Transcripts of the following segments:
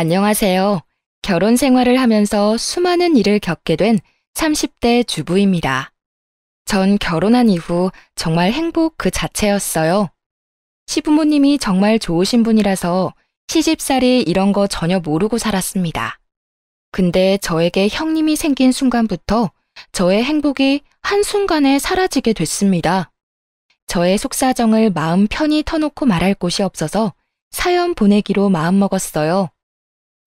안녕하세요. 결혼 생활을 하면서 수많은 일을 겪게 된 30대 주부입니다. 전 결혼한 이후 정말 행복 그 자체였어요. 시부모님이 정말 좋으신 분이라서 시집살이 이런 거 전혀 모르고 살았습니다. 근데 저에게 형님이 생긴 순간부터 저의 행복이 한순간에 사라지게 됐습니다. 저의 속사정을 마음 편히 터놓고 말할 곳이 없어서 사연 보내기로 마음먹었어요.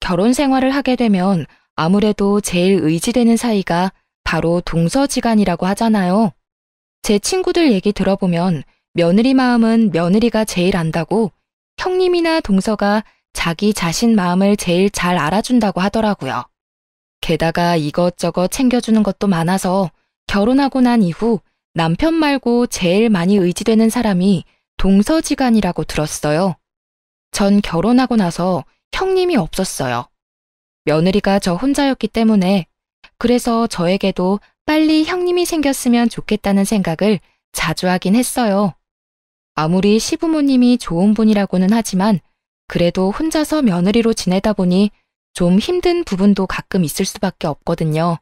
결혼 생활을 하게 되면 아무래도 제일 의지되는 사이가 바로 동서지간이라고 하잖아요. 제 친구들 얘기 들어보면 며느리 마음은 며느리가 제일 안다고 형님이나 동서가 자기 자신 마음을 제일 잘 알아준다고 하더라고요. 게다가 이것저것 챙겨주는 것도 많아서 결혼하고 난 이후 남편 말고 제일 많이 의지되는 사람이 동서지간이라고 들었어요. 전 결혼하고 나서 형님이 없었어요. 며느리가 저 혼자였기 때문에 그래서 저에게도 빨리 형님이 생겼으면 좋겠다는 생각을 자주 하긴 했어요. 아무리 시부모님이 좋은 분이라고는 하지만 그래도 혼자서 며느리로 지내다 보니 좀 힘든 부분도 가끔 있을 수밖에 없거든요.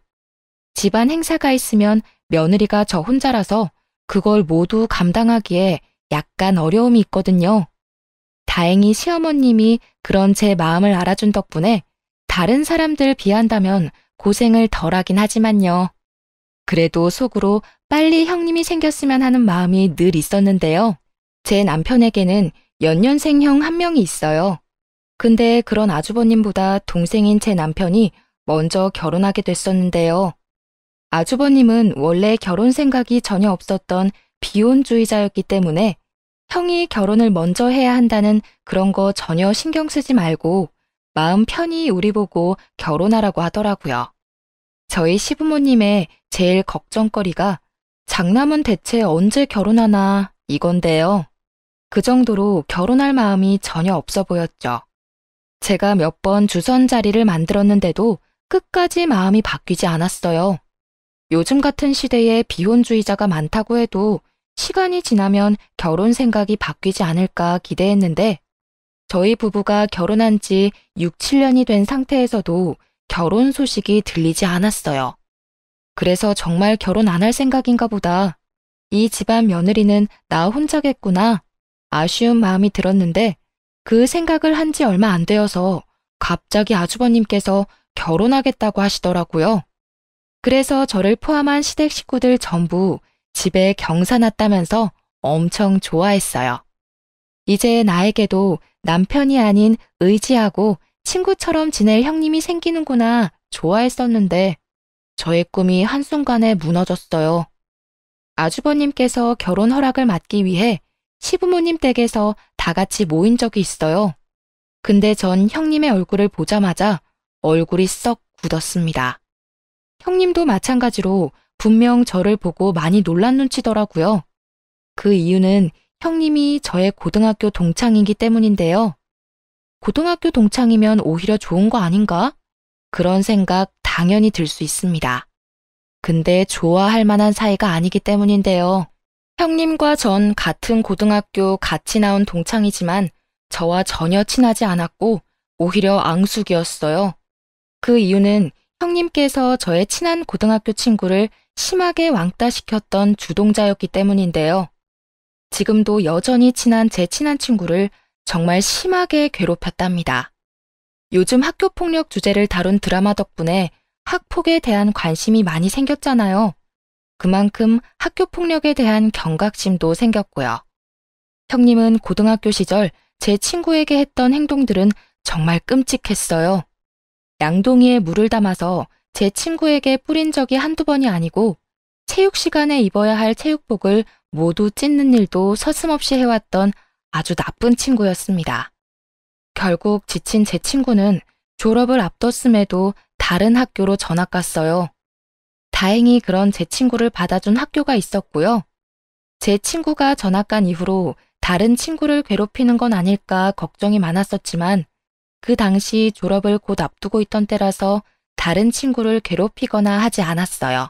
집안 행사가 있으면 며느리가 저 혼자라서 그걸 모두 감당하기에 약간 어려움이 있거든요. 다행히 시어머님이 그런 제 마음을 알아준 덕분에 다른 사람들 비한다면 고생을 덜하긴 하지만요. 그래도 속으로 빨리 형님이 생겼으면 하는 마음이 늘 있었는데요. 제 남편에게는 연년생 형 한 명이 있어요. 근데 그런 아주버님보다 동생인 제 남편이 먼저 결혼하게 됐었는데요. 아주버님은 원래 결혼 생각이 전혀 없었던 비혼주의자였기 때문에 형이 결혼을 먼저 해야 한다는 그런 거 전혀 신경 쓰지 말고 마음 편히 우리 보고 결혼하라고 하더라고요. 저희 시부모님의 제일 걱정거리가 장남은 대체 언제 결혼하나 이건데요. 그 정도로 결혼할 마음이 전혀 없어 보였죠. 제가 몇 번 주선 자리를 만들었는데도 끝까지 마음이 바뀌지 않았어요. 요즘 같은 시대에 비혼주의자가 많다고 해도 시간이 지나면 결혼 생각이 바뀌지 않을까 기대했는데 저희 부부가 결혼한 지 6, 7년이 된 상태에서도 결혼 소식이 들리지 않았어요. 그래서 정말 결혼 안 할 생각인가 보다. 이 집안 며느리는 나 혼자겠구나. 아쉬운 마음이 들었는데 그 생각을 한 지 얼마 안 되어서 갑자기 아주버님께서 결혼하겠다고 하시더라고요. 그래서 저를 포함한 시댁 식구들 전부 집에 경사 났다면서 엄청 좋아했어요. 이제 나에게도 남편이 아닌 의지하고 친구처럼 지낼 형님이 생기는구나 좋아했었는데 저의 꿈이 한순간에 무너졌어요. 아주버님께서 결혼 허락을 받기 위해 시부모님 댁에서 다 같이 모인 적이 있어요. 근데 전 형님의 얼굴을 보자마자 얼굴이 썩 굳었습니다. 형님도 마찬가지로 분명 저를 보고 많이 놀란 눈치더라고요. 그 이유는 형님이 저의 고등학교 동창이기 때문인데요. 고등학교 동창이면 오히려 좋은 거 아닌가? 그런 생각 당연히 들 수 있습니다. 근데 좋아할 만한 사이가 아니기 때문인데요. 형님과 전 같은 고등학교 같이 나온 동창이지만 저와 전혀 친하지 않았고 오히려 앙숙이었어요. 그 이유는 형님께서 저의 친한 고등학교 친구를 심하게 왕따시켰던 주동자였기 때문인데요. 지금도 여전히 친한 제 친한 친구를 정말 심하게 괴롭혔답니다. 요즘 학교폭력 주제를 다룬 드라마 덕분에 학폭에 대한 관심이 많이 생겼잖아요. 그만큼 학교폭력에 대한 경각심도 생겼고요. 형님은 고등학교 시절 제 친구에게 했던 행동들은 정말 끔찍했어요. 양동이에 물을 담아서 제 친구에게 뿌린 적이 한두 번이 아니고 체육 시간에 입어야 할 체육복을 모두 찢는 일도 서슴없이 해왔던 아주 나쁜 친구였습니다. 결국 지친 제 친구는 졸업을 앞뒀음에도 다른 학교로 전학 갔어요. 다행히 그런 제 친구를 받아준 학교가 있었고요. 제 친구가 전학 간 이후로 다른 친구를 괴롭히는 건 아닐까 걱정이 많았었지만 그 당시 졸업을 곧 앞두고 있던 때라서 다른 친구를 괴롭히거나 하지 않았어요.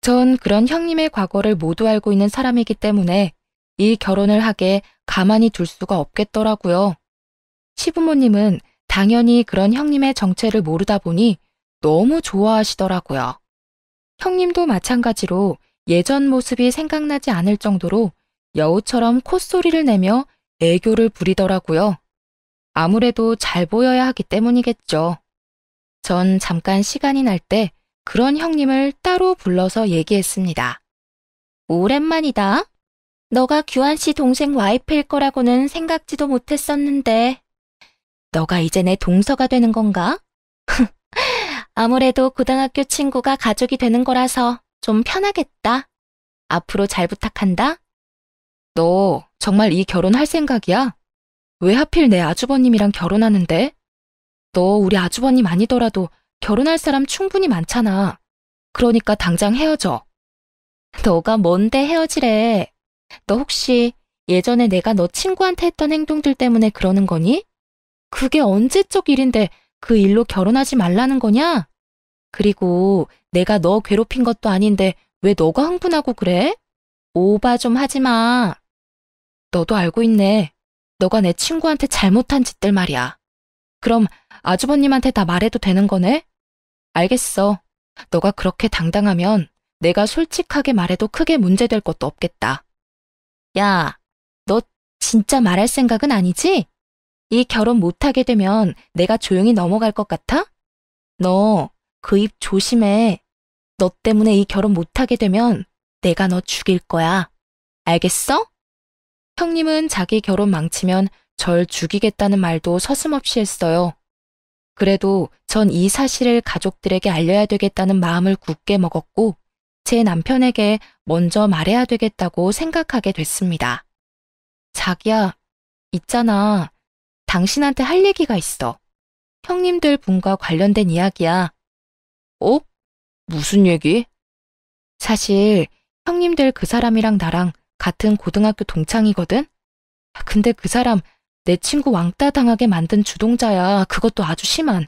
전 그런 형님의 과거를 모두 알고 있는 사람이기 때문에 이 결혼을 하게 가만히 둘 수가 없겠더라고요. 시부모님은 당연히 그런 형님의 정체를 모르다 보니 너무 좋아하시더라고요. 형님도 마찬가지로 예전 모습이 생각나지 않을 정도로 여우처럼 콧소리를 내며 애교를 부리더라고요. 아무래도 잘 보여야 하기 때문이겠죠. 전 잠깐 시간이 날 때 그런 형님을 따로 불러서 얘기했습니다. 오랜만이다. 너가 규환 씨 동생 와이프일 거라고는 생각지도 못했었는데. 너가 이제 내 동서가 되는 건가? 아무래도 고등학교 친구가 가족이 되는 거라서 좀 편하겠다. 앞으로 잘 부탁한다. 너 정말 이 결혼할 생각이야? 왜 하필 내 아주버님이랑 결혼하는데? 너 우리 아주버님 아니더라도 결혼할 사람 충분히 많잖아. 그러니까 당장 헤어져. 너가 뭔데 헤어지래. 너 혹시 예전에 내가 너 친구한테 했던 행동들 때문에 그러는 거니? 그게 언제적 일인데 그 일로 결혼하지 말라는 거냐? 그리고 내가 너 괴롭힌 것도 아닌데 왜 너가 흥분하고 그래? 오바 좀 하지 마. 너도 알고 있네. 너가 내 친구한테 잘못한 짓들 말이야. 그럼 아주버님한테 다 말해도 되는 거네? 알겠어. 너가 그렇게 당당하면 내가 솔직하게 말해도 크게 문제될 것도 없겠다. 야, 너 진짜 말할 생각은 아니지? 이 결혼 못하게 되면 내가 조용히 넘어갈 것 같아? 너 그 입 조심해. 너 때문에 이 결혼 못하게 되면 내가 너 죽일 거야. 알겠어? 형님은 자기 결혼 망치면 절 죽이겠다는 말도 서슴없이 했어요. 그래도 전 이 사실을 가족들에게 알려야 되겠다는 마음을 굳게 먹었고 제 남편에게 먼저 말해야 되겠다고 생각하게 됐습니다. 자기야, 있잖아. 당신한테 할 얘기가 있어. 형님들 분과 관련된 이야기야. 어? 무슨 얘기? 사실 형님들 그 사람이랑 나랑 같은 고등학교 동창이거든? 근데 그 사람 내 친구 왕따 당하게 만든 주동자야. 그것도 아주 심한.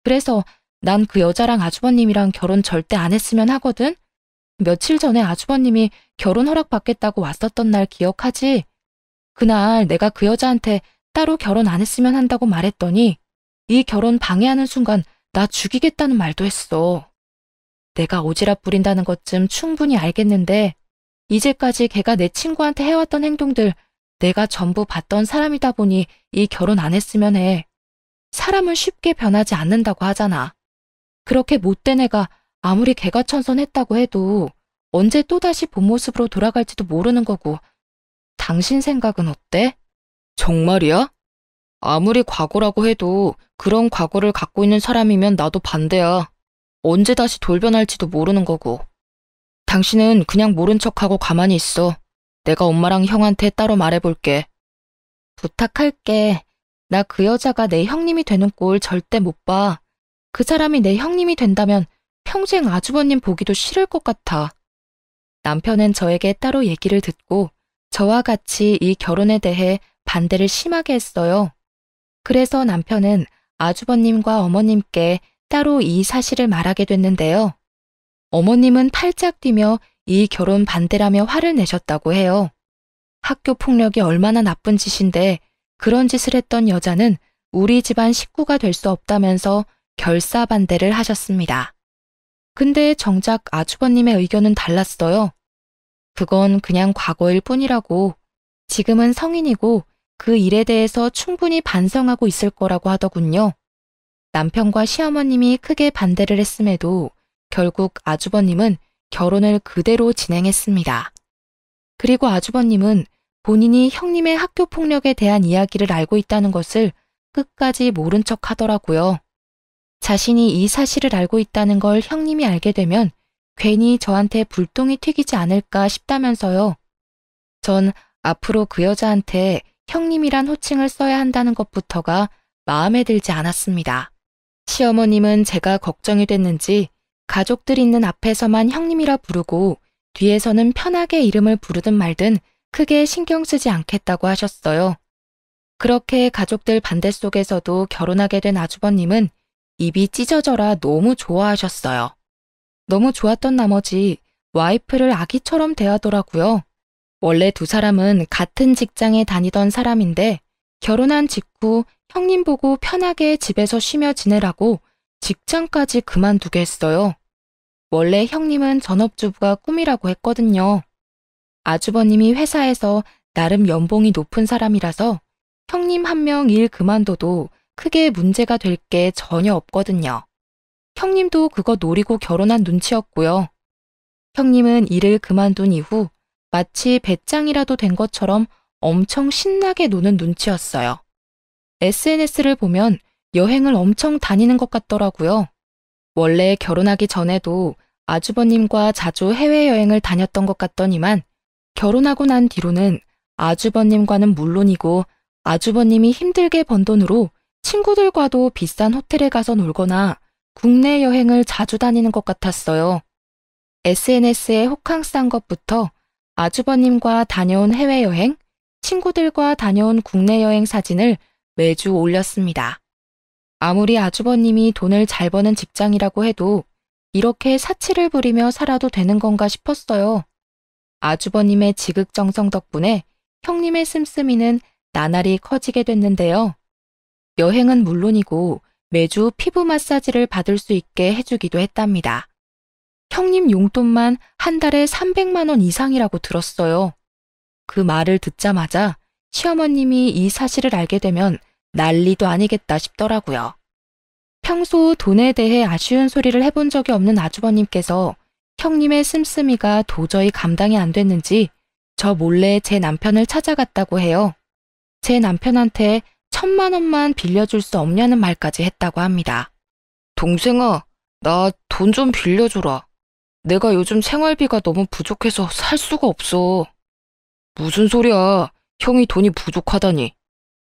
그래서 난 그 여자랑 아주버님이랑 결혼 절대 안 했으면 하거든? 며칠 전에 아주버님이 결혼 허락 받겠다고 왔었던 날 기억하지? 그날 내가 그 여자한테 따로 결혼 안 했으면 한다고 말했더니 이 결혼 방해하는 순간 나 죽이겠다는 말도 했어. 내가 오지랖 부린다는 것쯤 충분히 알겠는데 이제까지 걔가 내 친구한테 해왔던 행동들 내가 전부 봤던 사람이다 보니 이 결혼 안 했으면 해. 사람은 쉽게 변하지 않는다고 하잖아. 그렇게 못된 애가 아무리 개가천선했다고 해도 언제 또다시 본 모습으로 돌아갈지도 모르는 거고. 당신 생각은 어때? 정말이야? 아무리 과거라고 해도 그런 과거를 갖고 있는 사람이면 나도 반대야. 언제 다시 돌변할지도 모르는 거고. 당신은 그냥 모른 척하고 가만히 있어. 내가 엄마랑 형한테 따로 말해볼게. 부탁할게. 나 그 여자가 내 형님이 되는 꼴 절대 못 봐. 그 사람이 내 형님이 된다면 평생 아주버님 보기도 싫을 것 같아. 남편은 저에게 따로 얘기를 듣고 저와 같이 이 결혼에 대해 반대를 심하게 했어요. 그래서 남편은 아주버님과 어머님께 따로 이 사실을 말하게 됐는데요. 어머님은 팔짝 뛰며 이 결혼 반대라며 화를 내셨다고 해요. 학교 폭력이 얼마나 나쁜 짓인데 그런 짓을 했던 여자는 우리 집안 식구가 될 수 없다면서 결사 반대를 하셨습니다. 근데 정작 아주버님의 의견은 달랐어요. 그건 그냥 과거일 뿐이라고. 지금은 성인이고 그 일에 대해서 충분히 반성하고 있을 거라고 하더군요. 남편과 시어머님이 크게 반대를 했음에도 결국 아주버님은 결혼을 그대로 진행했습니다. 그리고 아주버님은 본인이 형님의 학교 폭력에 대한 이야기를 알고 있다는 것을 끝까지 모른 척 하더라고요. 자신이 이 사실을 알고 있다는 걸 형님이 알게 되면 괜히 저한테 불똥이 튀기지 않을까 싶다면서요. 전 앞으로 그 여자한테 형님이란 호칭을 써야 한다는 것부터가 마음에 들지 않았습니다. 시어머님은 제가 걱정이 됐는지 가족들 있는 앞에서만 형님이라 부르고 뒤에서는 편하게 이름을 부르든 말든 크게 신경 쓰지 않겠다고 하셨어요. 그렇게 가족들 반대 속에서도 결혼하게 된 아주버님은 입이 찢어져라 너무 좋아하셨어요. 너무 좋았던 나머지 와이프를 아기처럼 대하더라고요. 원래 두 사람은 같은 직장에 다니던 사람인데 결혼한 직후 형님 보고 편하게 집에서 쉬며 지내라고 직장까지 그만두게 했어요. 원래 형님은 전업주부가 꿈이라고 했거든요. 아주버님이 회사에서 나름 연봉이 높은 사람이라서 형님 한 명 일 그만둬도 크게 문제가 될 게 전혀 없거든요. 형님도 그거 노리고 결혼한 눈치였고요. 형님은 일을 그만둔 이후 마치 배짱이라도 된 것처럼 엄청 신나게 노는 눈치였어요. SNS를 보면 여행을 엄청 다니는 것 같더라고요. 원래 결혼하기 전에도 아주버님과 자주 해외여행을 다녔던 것 같더니만 결혼하고 난 뒤로는 아주버님과는 물론이고 아주버님이 힘들게 번 돈으로 친구들과도 비싼 호텔에 가서 놀거나 국내 여행을 자주 다니는 것 같았어요. SNS에 호캉스한 것부터 아주버님과 다녀온 해외여행, 친구들과 다녀온 국내 여행 사진을 매주 올렸습니다. 아무리 아주버님이 돈을 잘 버는 직장이라고 해도 이렇게 사치를 부리며 살아도 되는 건가 싶었어요. 아주버님의 지극정성 덕분에 형님의 씀씀이는 나날이 커지게 됐는데요. 여행은 물론이고 매주 피부 마사지를 받을 수 있게 해주기도 했답니다. 형님 용돈만 한 달에 300만 원 이상이라고 들었어요. 그 말을 듣자마자 시어머님이 이 사실을 알게 되면 난리도 아니겠다 싶더라고요. 평소 돈에 대해 아쉬운 소리를 해본 적이 없는 아주버님께서 형님의 씀씀이가 도저히 감당이 안 됐는지 저 몰래 제 남편을 찾아갔다고 해요. 제 남편한테 1,000만 원만 빌려줄 수 없냐는 말까지 했다고 합니다. 동생아, 나 돈 좀 빌려줘라. 내가 요즘 생활비가 너무 부족해서 살 수가 없어. 무슨 소리야. 형이 돈이 부족하다니.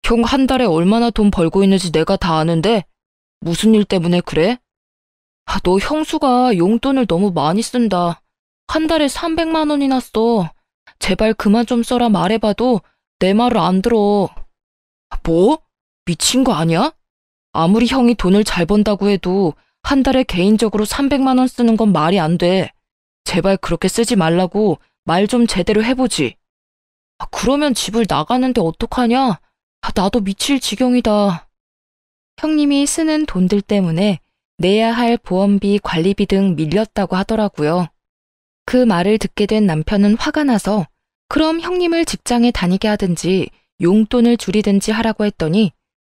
형 한 달에 얼마나 돈 벌고 있는지 내가 다 아는데 무슨 일 때문에 그래? 너 형수가 용돈을 너무 많이 쓴다. 한 달에 300만 원이나 써. 제발 그만 좀 써라 말해봐도 내 말을 안 들어. 뭐? 미친 거 아니야? 아무리 형이 돈을 잘 번다고 해도 한 달에 개인적으로 300만 원 쓰는 건 말이 안 돼. 제발 그렇게 쓰지 말라고 말 좀 제대로 해보지. 그러면 집을 나가는데 어떡하냐? 나도 미칠 지경이다. 형님이 쓰는 돈들 때문에 내야 할 보험비, 관리비 등 밀렸다고 하더라고요. 그 말을 듣게 된 남편은 화가 나서 그럼 형님을 직장에 다니게 하든지 용돈을 줄이든지 하라고 했더니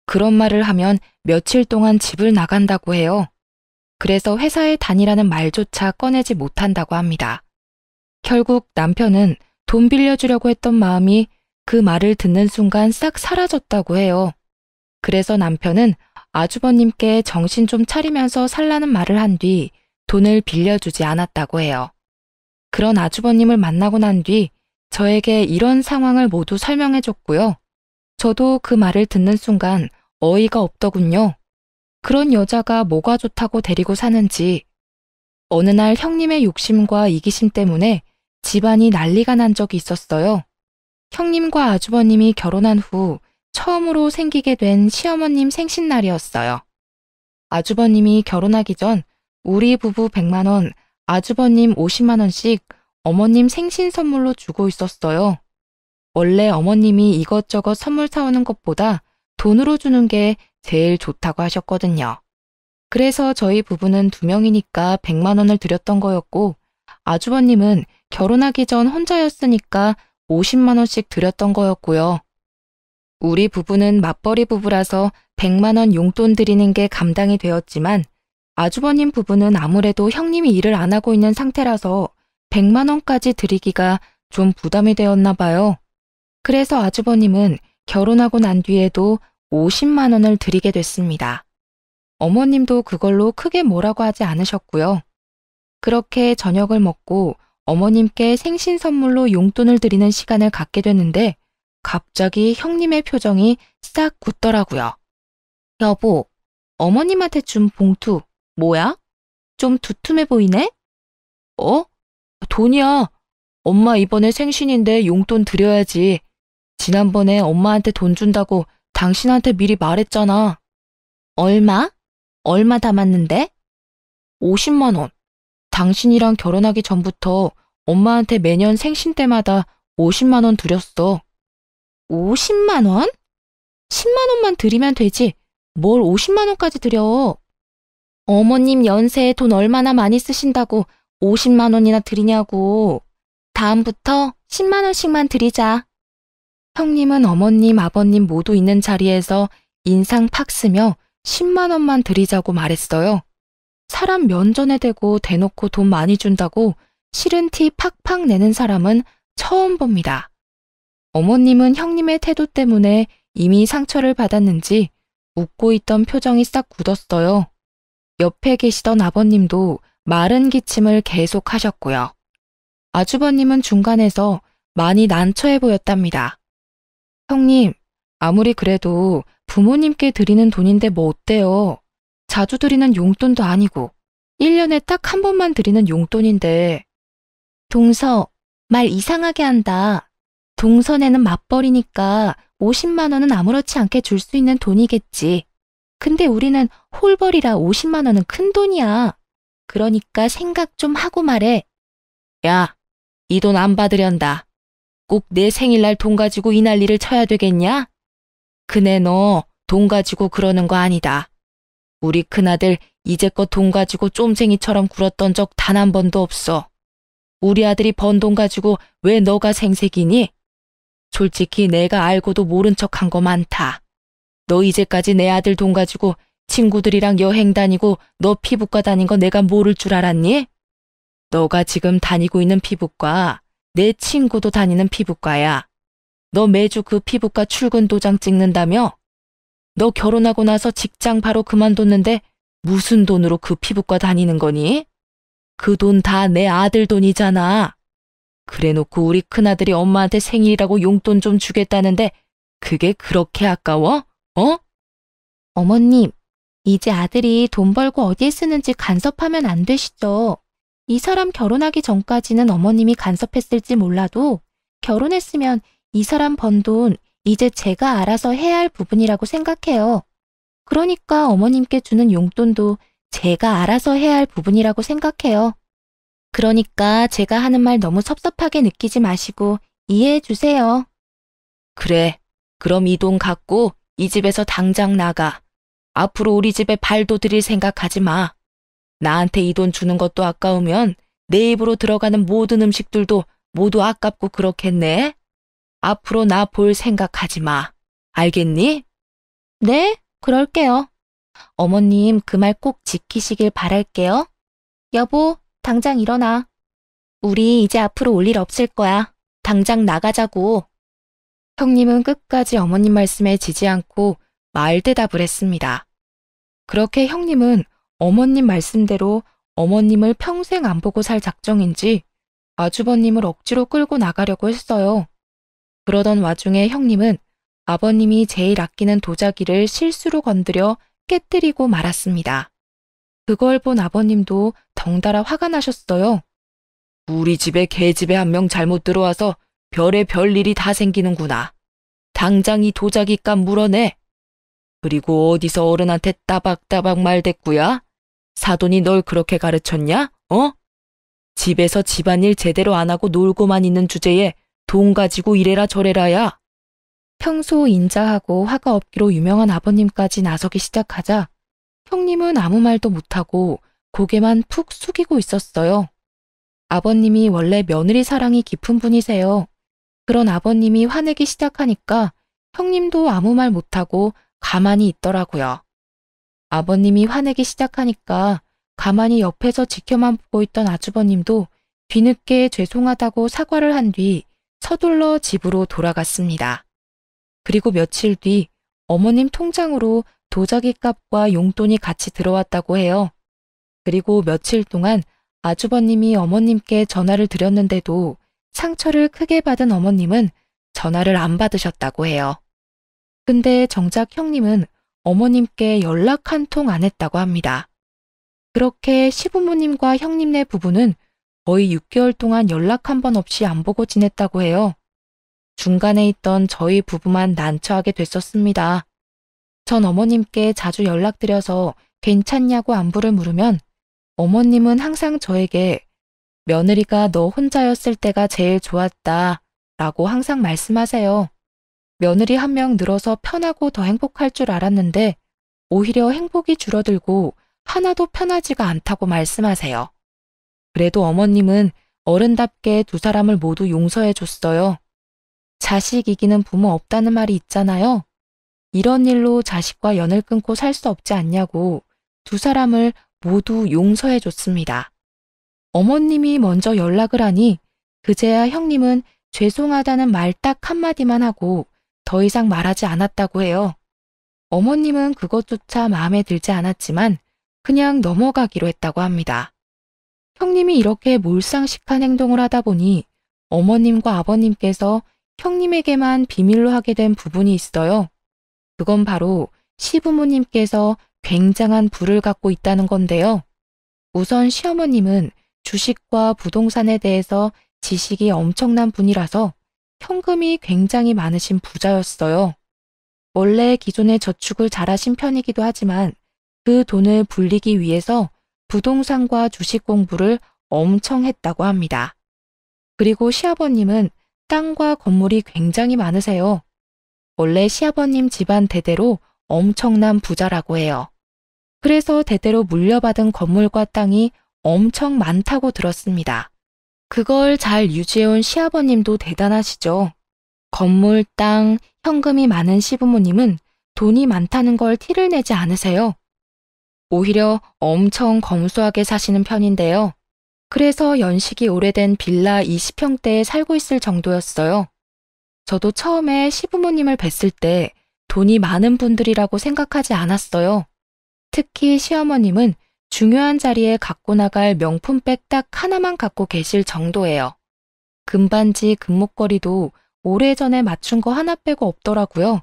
그런 말을 하면 며칠 동안 집을 나간다고 해요. 그래서 회사에 다니라는 말조차 꺼내지 못한다고 합니다. 결국 남편은 돈 빌려주려고 했던 마음이 그 말을 듣는 순간 싹 사라졌다고 해요. 그래서 남편은 아주버님께 정신 좀 차리면서 살라는 말을 한 뒤 돈을 빌려주지 않았다고 해요. 그런 아주버님을 만나고 난 뒤 저에게 이런 상황을 모두 설명해 줬고요. 저도 그 말을 듣는 순간 어이가 없더군요. 그런 여자가 뭐가 좋다고 데리고 사는지. 어느 날 형님의 욕심과 이기심 때문에 집안이 난리가 난 적이 있었어요. 형님과 아주버님이 결혼한 후 처음으로 생기게 된 시어머님 생신날이었어요. 아주버님이 결혼하기 전 우리 부부 100만 원, 아주버님 50만 원씩 어머님 생신 선물로 주고 있었어요. 원래 어머님이 이것저것 선물 사오는 것보다 돈으로 주는 게 제일 좋다고 하셨거든요. 그래서 저희 부부는 2명이니까 100만 원을 드렸던 거였고 아주버님은 결혼하기 전 혼자였으니까 50만 원씩 드렸던 거였고요. 우리 부부는 맞벌이 부부라서 100만 원 용돈 드리는 게 감당이 되었지만 아주버님 부부는 아무래도 형님이 일을 안 하고 있는 상태라서 100만 원까지 드리기가 좀 부담이 되었나 봐요. 그래서 아주버님은 결혼하고 난 뒤에도 50만 원을 드리게 됐습니다. 어머님도 그걸로 크게 뭐라고 하지 않으셨고요. 그렇게 저녁을 먹고 어머님께 생신 선물로 용돈을 드리는 시간을 갖게 됐는데 갑자기 형님의 표정이 싹 굳더라고요. 여보, 어머님한테 준 봉투 뭐야? 좀 두툼해 보이네? 어? 돈이야. 엄마 이번에 생신인데 용돈 드려야지. 지난번에 엄마한테 돈 준다고 당신한테 미리 말했잖아. 얼마? 얼마 담았는데? 50만 원. 당신이랑 결혼하기 전부터 엄마한테 매년 생신 때마다 50만 원 드렸어. 50만 원? 10만 원만 드리면 되지. 뭘 50만 원까지 드려. 어머님 연세에 돈 얼마나 많이 쓰신다고 50만 원이나 드리냐고. 다음부터 10만 원씩만 드리자. 형님은 어머님, 아버님 모두 있는 자리에서 인상 팍 쓰며 10만 원만 드리자고 말했어요. 사람 면전에 대고 대놓고 돈 많이 준다고 싫은 티 팍팍 내는 사람은 처음 봅니다. 어머님은 형님의 태도 때문에 이미 상처를 받았는지 웃고 있던 표정이 싹 굳었어요. 옆에 계시던 아버님도 마른 기침을 계속 하셨고요. 아주버님은 중간에서 많이 난처해 보였답니다. 형님, 아무리 그래도 부모님께 드리는 돈인데 뭐 어때요? 자주 드리는 용돈도 아니고 1년에 딱 한 번만 드리는 용돈인데. 동서, 말 이상하게 한다. 동선에는 맞벌이니까 50만 원은 아무렇지 않게 줄 수 있는 돈이겠지. 근데 우리는 홀벌이라 50만 원은 큰 돈이야. 그러니까 생각 좀 하고 말해. 야, 이 돈 안 받으련다. 꼭 내 생일날 돈 가지고 이 난리를 쳐야 되겠냐? 그네 너 돈 가지고 그러는 거 아니다. 우리 큰아들 이제껏 돈 가지고 쫌생이처럼 굴었던 적 단 한 번도 없어. 우리 아들이 번 돈 가지고 왜 너가 생색이니? 솔직히 내가 알고도 모른 척한 거 많다. 너 이제까지 내 아들 돈 가지고 친구들이랑 여행 다니고 너 피부과 다닌 거 내가 모를 줄 알았니? 너가 지금 다니고 있는 피부과 내 친구도 다니는 피부과야. 너 매주 그 피부과 출근 도장 찍는다며? 너 결혼하고 나서 직장 바로 그만뒀는데 무슨 돈으로 그 피부과 다니는 거니? 그 돈 다 내 아들 돈이잖아. 그래놓고 우리 큰아들이 엄마한테 생일이라고 용돈 좀 주겠다는데 그게 그렇게 아까워? 어? 어머님, 이제 아들이 돈 벌고 어디에 쓰는지 간섭하면 안 되시죠. 이 사람 결혼하기 전까지는 어머님이 간섭했을지 몰라도 결혼했으면 이 사람 번 돈 이제 제가 알아서 해야 할 부분이라고 생각해요. 그러니까 어머님께 주는 용돈도 제가 알아서 해야 할 부분이라고 생각해요. 그러니까 제가 하는 말 너무 섭섭하게 느끼지 마시고 이해해 주세요. 그래, 그럼 이 돈 갖고 이 집에서 당장 나가. 앞으로 우리 집에 발도 들일 생각하지 마. 나한테 이 돈 주는 것도 아까우면 내 입으로 들어가는 모든 음식들도 모두 아깝고 그렇겠네. 앞으로 나 볼 생각하지 마. 알겠니? 네, 그럴게요. 어머님 그 말 꼭 지키시길 바랄게요. 여보, 당장 일어나. 우리 이제 앞으로 올 일 없을 거야. 당장 나가자고. 형님은 끝까지 어머님 말씀에 지지 않고 말대답을 했습니다. 그렇게 형님은 어머님 말씀대로 어머님을 평생 안 보고 살 작정인지 아주버님을 억지로 끌고 나가려고 했어요. 그러던 와중에 형님은 아버님이 제일 아끼는 도자기를 실수로 건드려 깨뜨리고 말았습니다. 그걸 본 아버님도 덩달아 화가 나셨어요. 우리 집에 개집에 한 명 잘못 들어와서 별의 별일이 다 생기는구나. 당장 이 도자기 값 물어내. 그리고 어디서 어른한테 따박따박 말댔구야? 사돈이 널 그렇게 가르쳤냐? 어? 집에서 집안일 제대로 안 하고 놀고만 있는 주제에 돈 가지고 이래라 저래라야. 평소 인자하고 화가 없기로 유명한 아버님까지 나서기 시작하자 형님은 아무 말도 못하고 고개만 푹 숙이고 있었어요. 아버님이 원래 며느리 사랑이 깊은 분이세요. 그런 아버님이 화내기 시작하니까 형님도 아무 말 못하고 가만히 있더라고요. 아버님이 화내기 시작하니까 가만히 옆에서 지켜만 보고 있던 아주버님도 뒤늦게 죄송하다고 사과를 한 뒤 서둘러 집으로 돌아갔습니다. 그리고 며칠 뒤 어머님 통장으로 도자기 값과 용돈이 같이 들어왔다고 해요. 그리고 며칠 동안 아주버님이 어머님께 전화를 드렸는데도 상처를 크게 받은 어머님은 전화를 안 받으셨다고 해요. 근데 정작 형님은 어머님께 연락 한 통 안 했다고 합니다. 그렇게 시부모님과 형님네 부부는 거의 6개월 동안 연락 한 번 없이 안 보고 지냈다고 해요. 중간에 있던 저희 부부만 난처하게 됐었습니다. 전 어머님께 자주 연락드려서 괜찮냐고 안부를 물으면 어머님은 항상 저에게 며느리가 너 혼자였을 때가 제일 좋았다 라고 항상 말씀하세요. 며느리 한 명 늘어서 편하고 더 행복할 줄 알았는데 오히려 행복이 줄어들고 하나도 편하지가 않다고 말씀하세요. 그래도 어머님은 어른답게 두 사람을 모두 용서해 줬어요. 자식 이기는 부모 없다는 말이 있잖아요. 이런 일로 자식과 연을 끊고 살 수 없지 않냐고 두 사람을 모두 용서해 줬습니다. 어머님이 먼저 연락을 하니 그제야 형님은 죄송하다는 말 딱 한마디만 하고 더 이상 말하지 않았다고 해요. 어머님은 그것조차 마음에 들지 않았지만 그냥 넘어가기로 했다고 합니다. 형님이 이렇게 몰상식한 행동을 하다 보니 어머님과 아버님께서 형님에게만 비밀로 하게 된 부분이 있어요. 그건 바로 시부모님께서 굉장한 부를 갖고 있다는 건데요. 우선 시어머님은 주식과 부동산에 대해서 지식이 엄청난 분이라서 현금이 굉장히 많으신 부자였어요. 원래 기존에 저축을 잘하신 편이기도 하지만 그 돈을 불리기 위해서 부동산과 주식 공부를 엄청 했다고 합니다. 그리고 시아버님은 땅과 건물이 굉장히 많으세요. 원래 시아버님 집안 대대로 엄청난 부자라고 해요. 그래서 대대로 물려받은 건물과 땅이 엄청 많다고 들었습니다. 그걸 잘 유지해온 시아버님도 대단하시죠. 건물, 땅, 현금이 많은 시부모님은 돈이 많다는 걸 티를 내지 않으세요. 오히려 엄청 검소하게 사시는 편인데요. 그래서 연식이 오래된 빌라 20평대에 살고 있을 정도였어요. 저도 처음에 시부모님을 뵀을 때 돈이 많은 분들이라고 생각하지 않았어요. 특히 시어머님은 중요한 자리에 갖고 나갈 명품백 딱 하나만 갖고 계실 정도예요. 금반지, 금목걸이도 오래전에 맞춘 거 하나 빼고 없더라고요.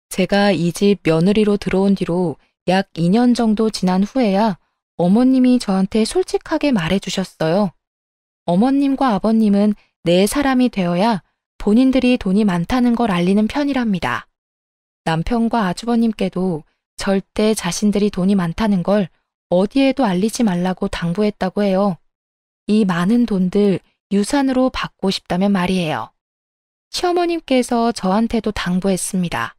제가 이 집 며느리로 들어온 뒤로 약 2년 정도 지난 후에야 어머님이 저한테 솔직하게 말해주셨어요. 어머님과 아버님은 내 사람이 되어야 본인들이 돈이 많다는 걸 알리는 편이랍니다. 남편과 아주버님께도 절대 자신들이 돈이 많다는 걸 어디에도 알리지 말라고 당부했다고 해요. 이 많은 돈들 유산으로 받고 싶다면 말이에요. 시어머님께서 저한테도 당부했습니다.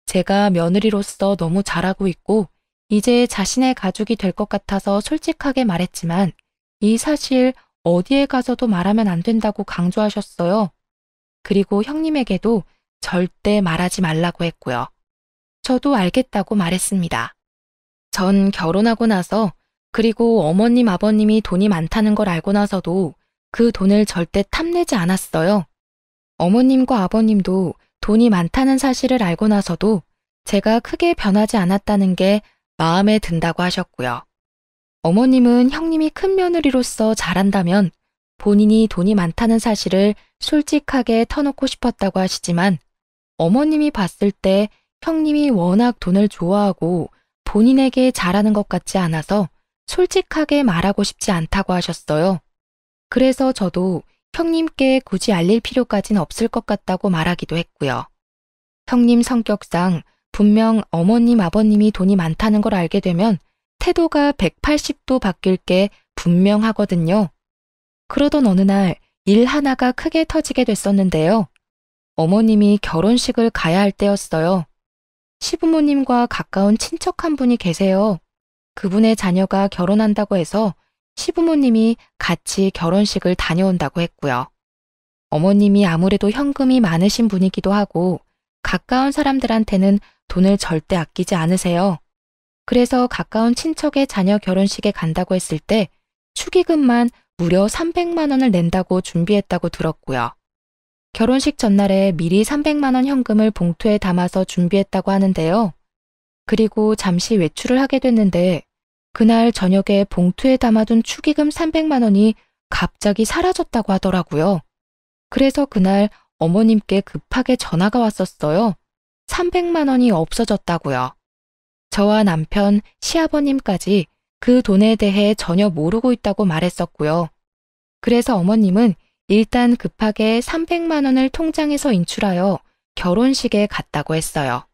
제가 며느리로서 너무 잘하고 있고 이제 자신의 가족이 될 것 같아서 솔직하게 말했지만 이 사실 어디에 가서도 말하면 안 된다고 강조하셨어요. 그리고 형님에게도 절대 말하지 말라고 했고요. 저도 알겠다고 말했습니다. 전 결혼하고 나서 그리고 어머님 아버님이 돈이 많다는 걸 알고 나서도 그 돈을 절대 탐내지 않았어요. 어머님과 아버님도 돈이 많다는 사실을 알고 나서도 제가 크게 변하지 않았다는 게 마음에 든다고 하셨고요. 어머님은 형님이 큰 며느리로서 잘한다면 본인이 돈이 많다는 사실을 솔직하게 터놓고 싶었다고 하시지만 어머님이 봤을 때 형님이 워낙 돈을 좋아하고 본인에게 잘하는 것 같지 않아서 솔직하게 말하고 싶지 않다고 하셨어요. 그래서 저도 형님께 굳이 알릴 필요까진 없을 것 같다고 말하기도 했고요. 형님 성격상 분명 어머님, 아버님이 돈이 많다는 걸 알게 되면 태도가 180도 바뀔 게 분명하거든요. 그러던 어느 날 일 하나가 크게 터지게 됐었는데요. 어머님이 결혼식을 가야 할 때였어요. 시부모님과 가까운 친척 한 분이 계세요. 그분의 자녀가 결혼한다고 해서 시부모님이 같이 결혼식을 다녀온다고 했고요. 어머님이 아무래도 현금이 많으신 분이기도 하고 가까운 사람들한테는 돈을 절대 아끼지 않으세요. 그래서 가까운 친척의 자녀 결혼식에 간다고 했을 때 축의금만 무려 300만 원을 낸다고 준비했다고 들었고요. 결혼식 전날에 미리 300만 원 현금을 봉투에 담아서 준비했다고 하는데요. 그리고 잠시 외출을 하게 됐는데 그날 저녁에 봉투에 담아둔 축의금 300만 원이 갑자기 사라졌다고 하더라고요. 그래서 그날 어머님께 급하게 전화가 왔었어요. 300만 원이 없어졌다고요. 저와 남편, 시아버님까지 그 돈에 대해 전혀 모르고 있다고 말했었고요. 그래서 어머님은 일단 급하게 300만 원을 통장에서 인출하여 결혼식에 갔다고 했어요.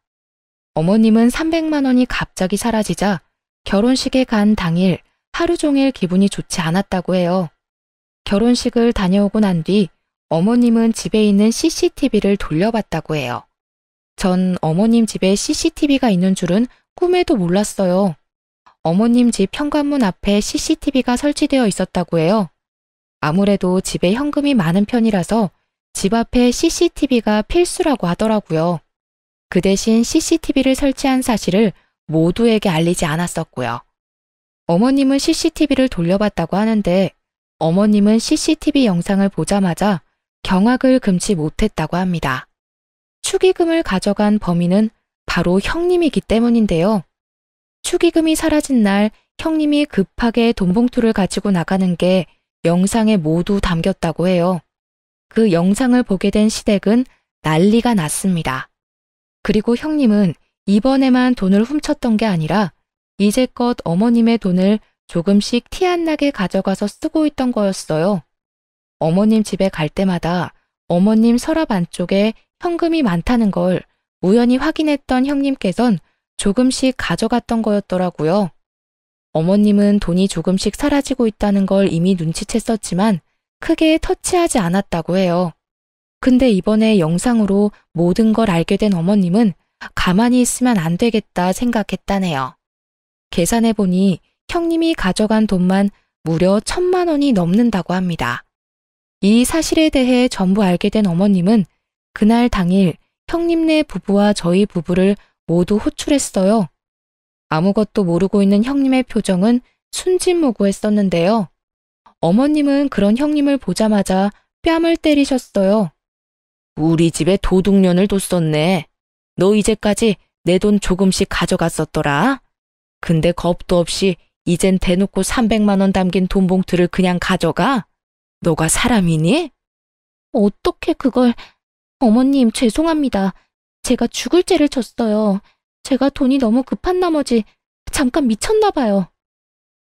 어머님은 300만 원이 갑자기 사라지자 결혼식에 간 당일 하루 종일 기분이 좋지 않았다고 해요. 결혼식을 다녀오고 난 뒤 어머님은 집에 있는 CCTV를 돌려봤다고 해요. 전 어머님 집에 CCTV가 있는 줄은 꿈에도 몰랐어요. 어머님 집 현관문 앞에 CCTV가 설치되어 있었다고 해요. 아무래도 집에 현금이 많은 편이라서 집 앞에 CCTV가 필수라고 하더라고요. 그 대신 CCTV를 설치한 사실을 모두에게 알리지 않았었고요. 어머님은 CCTV를 돌려봤다고 하는데 어머님은 CCTV 영상을 보자마자 경악을 금치 못했다고 합니다. 축의금을 가져간 범인은 바로 형님이기 때문인데요. 축의금이 사라진 날 형님이 급하게 돈 봉투를 가지고 나가는 게 영상에 모두 담겼다고 해요. 그 영상을 보게 된 시댁은 난리가 났습니다. 그리고 형님은 이번에만 돈을 훔쳤던 게 아니라 이제껏 어머님의 돈을 조금씩 티 안 나게 가져가서 쓰고 있던 거였어요. 어머님 집에 갈 때마다 어머님 서랍 안쪽에 현금이 많다는 걸 우연히 확인했던 형님께선 조금씩 가져갔던 거였더라고요. 어머님은 돈이 조금씩 사라지고 있다는 걸 이미 눈치챘었지만 크게 터치하지 않았다고 해요. 근데 이번에 영상으로 모든 걸 알게 된 어머님은 가만히 있으면 안 되겠다 생각했다네요. 계산해보니 형님이 가져간 돈만 무려 1,000만 원이 넘는다고 합니다. 이 사실에 대해 전부 알게 된 어머님은 그날 당일 형님네 부부와 저희 부부를 모두 호출했어요. 아무것도 모르고 있는 형님의 표정은 순진무구했었는데요. 어머님은 그런 형님을 보자마자 뺨을 때리셨어요. 우리 집에 도둑년을 뒀었네. 너 이제까지 내 돈 조금씩 가져갔었더라. 근데 겁도 없이 이젠 대놓고 300만 원 담긴 돈 봉투를 그냥 가져가? 너가 사람이니? 어떻게 그걸... 어머님, 죄송합니다. 제가 죽을 죄를 졌어요. 제가 돈이 너무 급한 나머지 잠깐 미쳤나 봐요.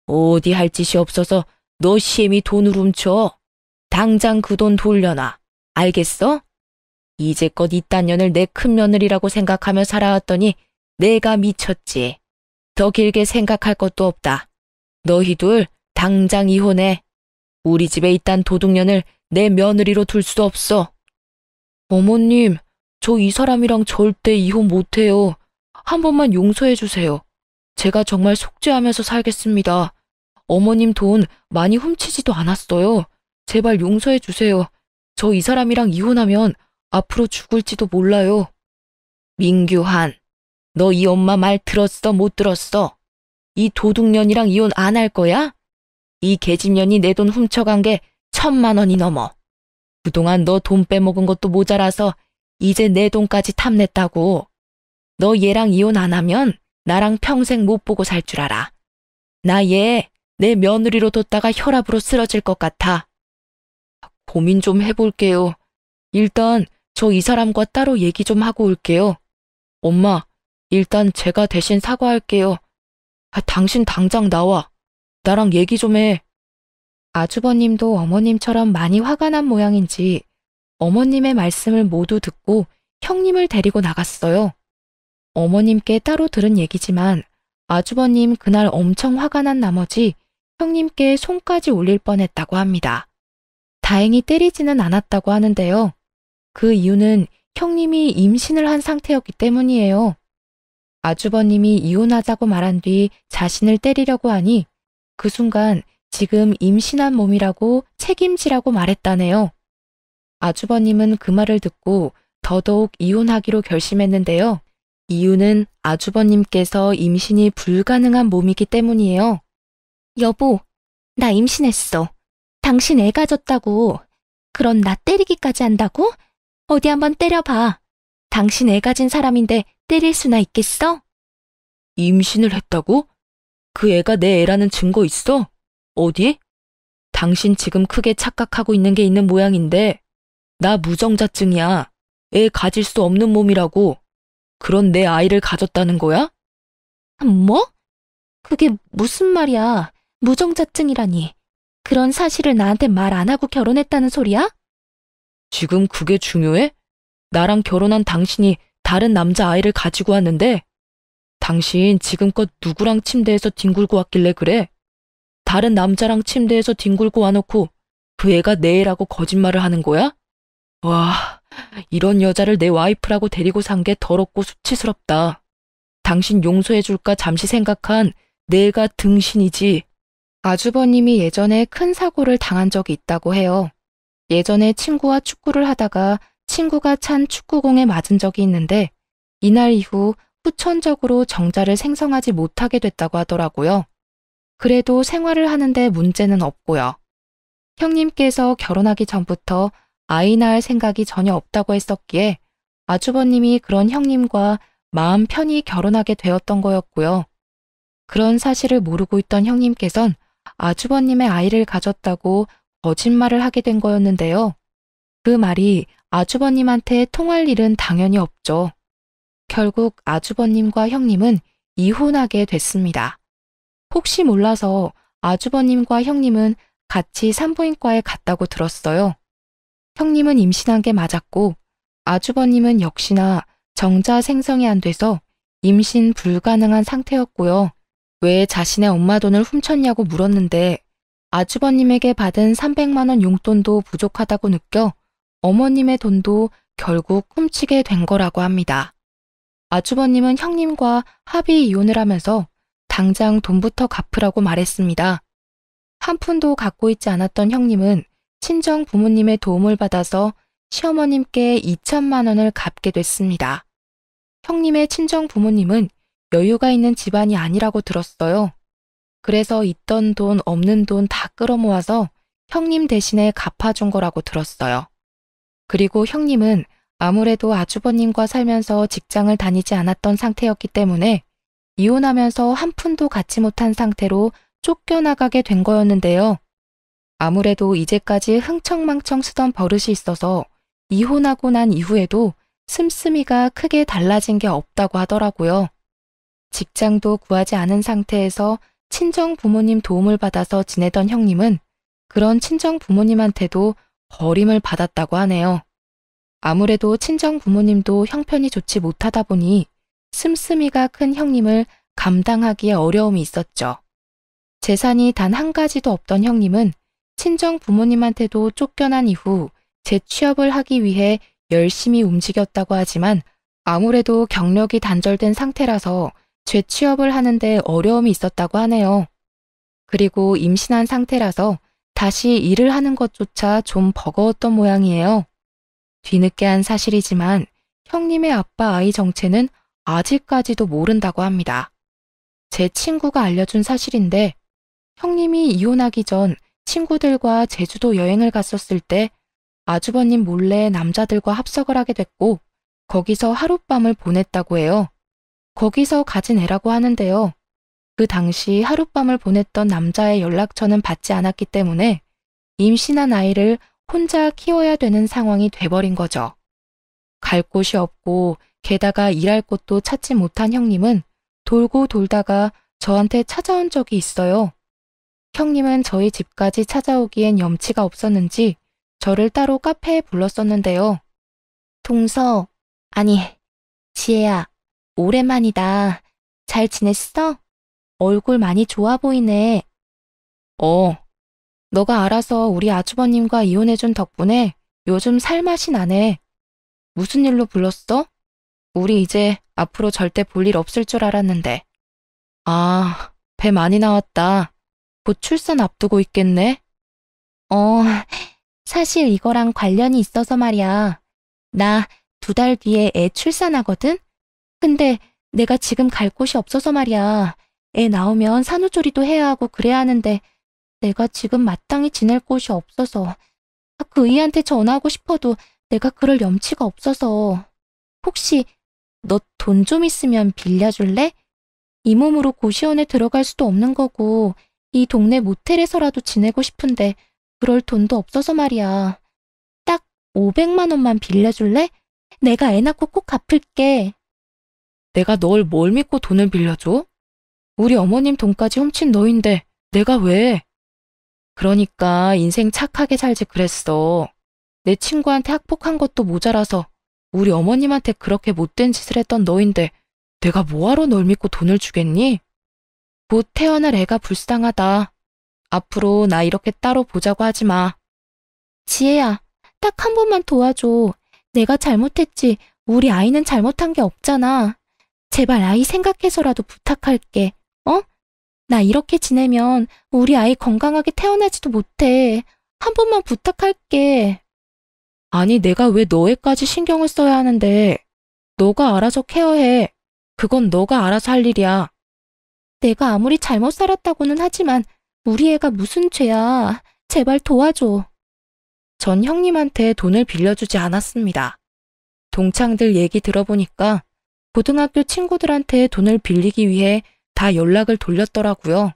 어디 할 짓이 없어서 너 시엠이 돈을 훔쳐. 당장 그 돈 돌려놔. 알겠어? 이제껏 이딴 년을 내 큰 며느리라고 생각하며 살아왔더니 내가 미쳤지. 더 길게 생각할 것도 없다. 너희들 당장 이혼해. 우리 집에 이딴 도둑년을 내 며느리로 둘 수 없어. 어머님, 저 이 사람이랑 절대 이혼 못해요. 한 번만 용서해 주세요. 제가 정말 속죄하면서 살겠습니다. 어머님 돈 많이 훔치지도 않았어요. 제발 용서해 주세요. 저 이 사람이랑 이혼하면 앞으로 죽을지도 몰라요. 민규한, 너 이 엄마 말 들었어, 못 들었어? 이 도둑년이랑 이혼 안 할 거야? 이 계집년이 내 돈 훔쳐간 게 1,000만 원이 넘어. 그동안 너 돈 빼먹은 것도 모자라서 이제 내 돈까지 탐냈다고. 너 얘랑 이혼 안 하면 나랑 평생 못 보고 살 줄 알아. 나 얘 내 며느리로 뒀다가 혈압으로 쓰러질 것 같아. 고민 좀 해볼게요. 일단 저 이 사람과 따로 얘기 좀 하고 올게요. 엄마, 일단 제가 대신 사과할게요. 당신 당장 나와. 나랑 얘기 좀 해. 아주버님도 어머님처럼 많이 화가 난 모양인지 어머님의 말씀을 모두 듣고 형님을 데리고 나갔어요. 어머님께 따로 들은 얘기지만 아주버님 그날 엄청 화가 난 나머지 형님께 손까지 올릴 뻔했다고 합니다. 다행히 때리지는 않았다고 하는데요. 그 이유는 형님이 임신을 한 상태였기 때문이에요. 아주버님이 이혼하자고 말한 뒤 자신을 때리려고 하니 그 순간 지금 임신한 몸이라고 책임지라고 말했다네요. 아주버님은 그 말을 듣고 더더욱 이혼하기로 결심했는데요. 이유는 아주버님께서 임신이 불가능한 몸이기 때문이에요. 여보, 나 임신했어. 당신 애 가졌다고. 그런 나 때리기까지 한다고? 어디 한번 때려봐. 당신 애 가진 사람인데 때릴 수나 있겠어? 임신을 했다고? 그 애가 내 애라는 증거 있어? 어디? 당신 지금 크게 착각하고 있는 게 있는 모양인데 나 무정자증이야. 애 가질 수 없는 몸이라고. 그런 내 아이를 가졌다는 거야? 뭐? 그게 무슨 말이야? 무정자증이라니. 그런 사실을 나한테 말 안 하고 결혼했다는 소리야? 지금 그게 중요해? 나랑 결혼한 당신이 다른 남자 아이를 가지고 왔는데 당신 지금껏 누구랑 침대에서 뒹굴고 왔길래 그래? 다른 남자랑 침대에서 뒹굴고 와놓고 그 애가 내 애라고 거짓말을 하는 거야? 와, 이런 여자를 내 와이프라고 데리고 산 게 더럽고 수치스럽다. 당신 용서해줄까 잠시 생각한 내가 등신이지. 아주버님이 예전에 큰 사고를 당한 적이 있다고 해요. 예전에 친구와 축구를 하다가 친구가 찬 축구공에 맞은 적이 있는데 이날 이후 후천적으로 정자를 생성하지 못하게 됐다고 하더라고요. 그래도 생활을 하는데 문제는 없고요. 형님께서 결혼하기 전부터 아이 낳을 생각이 전혀 없다고 했었기에 아주버님이 그런 형님과 마음 편히 결혼하게 되었던 거였고요. 그런 사실을 모르고 있던 형님께선 아주버님의 아이를 가졌다고 거짓말을 하게 된 거였는데요. 그 말이 아주버님한테 통할 일은 당연히 없죠. 결국 아주버님과 형님은 이혼하게 됐습니다. 혹시 몰라서 아주버님과 형님은 같이 산부인과에 갔다고 들었어요. 형님은 임신한 게 맞았고 아주버님은 역시나 정자 생성이 안 돼서 임신 불가능한 상태였고요. 왜 자신의 엄마 돈을 훔쳤냐고 물었는데 아주버님에게 받은 300만 원 용돈도 부족하다고 느껴 어머님의 돈도 결국 훔치게 된 거라고 합니다. 아주버님은 형님과 합의 이혼을 하면서 당장 돈부터 갚으라고 말했습니다. 한 푼도 갖고 있지 않았던 형님은 친정 부모님의 도움을 받아서 시어머님께 2천만 원을 갚게 됐습니다. 형님의 친정 부모님은 여유가 있는 집안이 아니라고 들었어요. 그래서 있던 돈 없는 돈 다 끌어모아서 형님 대신에 갚아준 거라고 들었어요. 그리고 형님은 아무래도 아주버님과 살면서 직장을 다니지 않았던 상태였기 때문에 이혼하면서 한 푼도 갖지 못한 상태로 쫓겨나가게 된 거였는데요. 아무래도 이제까지 흥청망청 쓰던 버릇이 있어서 이혼하고 난 이후에도 씀씀이가 크게 달라진 게 없다고 하더라고요. 직장도 구하지 않은 상태에서 친정 부모님 도움을 받아서 지내던 형님은 그런 친정 부모님한테도 버림을 받았다고 하네요. 아무래도 친정 부모님도 형편이 좋지 못하다 보니 씀씀이가 큰 형님을 감당하기에 어려움이 있었죠. 재산이 단 한 가지도 없던 형님은 친정 부모님한테도 쫓겨난 이후 재취업을 하기 위해 열심히 움직였다고 하지만 아무래도 경력이 단절된 상태라서 재취업을 하는데 어려움이 있었다고 하네요. 그리고 임신한 상태라서 다시 일을 하는 것조차 좀 버거웠던 모양이에요. 뒤늦게 한 사실이지만 형님의 아빠 아이 정체는 아직까지도 모른다고 합니다. 제 친구가 알려준 사실인데 형님이 이혼하기 전 친구들과 제주도 여행을 갔었을 때 아주버님 몰래 남자들과 합석을 하게 됐고 거기서 하룻밤을 보냈다고 해요. 거기서 가진 애라고 하는데요. 그 당시 하룻밤을 보냈던 남자의 연락처는 받지 않았기 때문에 임신한 아이를 혼자 키워야 되는 상황이 돼버린 거죠. 갈 곳이 없고 게다가 일할 곳도 찾지 못한 형님은 돌고 돌다가 저한테 찾아온 적이 있어요. 형님은 저희 집까지 찾아오기엔 염치가 없었는지 저를 따로 카페에 불렀었는데요. 동서, 아니, 지혜야, 오랜만이다. 잘 지냈어? 얼굴 많이 좋아 보이네. 너가 알아서 우리 아주버님과 이혼해준 덕분에 요즘 살맛이 나네. 무슨 일로 불렀어? 우리 이제 앞으로 절대 볼 일 없을 줄 알았는데. 아, 배 많이 나왔다. 곧 출산 앞두고 있겠네? 사실 이거랑 관련이 있어서 말이야. 나 2달 뒤에 애 출산하거든? 근데 내가 지금 갈 곳이 없어서 말이야. 애 나오면 산후조리도 해야 하고 그래야 하는데 내가 지금 마땅히 지낼 곳이 없어서 그 의한테 전화하고 싶어도 내가 그럴 염치가 없어서 혹시 너 돈 좀 있으면 빌려줄래? 이 몸으로 고시원에 들어갈 수도 없는 거고 이 동네 모텔에서라도 지내고 싶은데 그럴 돈도 없어서 말이야. 딱 500만 원만 빌려줄래? 내가 애 낳고 꼭 갚을게. 내가 널 뭘 믿고 돈을 빌려줘? 우리 어머님 돈까지 훔친 너인데 내가 왜? 그러니까 인생 착하게 살지 그랬어. 내 친구한테 학폭한 것도 모자라서 우리 어머님한테 그렇게 못된 짓을 했던 너인데 내가 뭐하러 널 믿고 돈을 주겠니? 곧 태어날 애가 불쌍하다. 앞으로 나 이렇게 따로 보자고 하지 마. 지혜야, 딱 한 번만 도와줘. 내가 잘못했지. 우리 아이는 잘못한 게 없잖아. 제발 아이 생각해서라도 부탁할게. 어? 나 이렇게 지내면 우리 아이 건강하게 태어나지도 못해. 한 번만 부탁할게. 아니, 내가 왜 너애까지 신경을 써야 하는데. 너가 알아서 케어해. 그건 너가 알아서 할 일이야. 내가 아무리 잘못 살았다고는 하지만 우리 애가 무슨 죄야. 제발 도와줘. 전 형님한테 돈을 빌려주지 않았습니다. 동창들 얘기 들어보니까 고등학교 친구들한테 돈을 빌리기 위해 다 연락을 돌렸더라고요.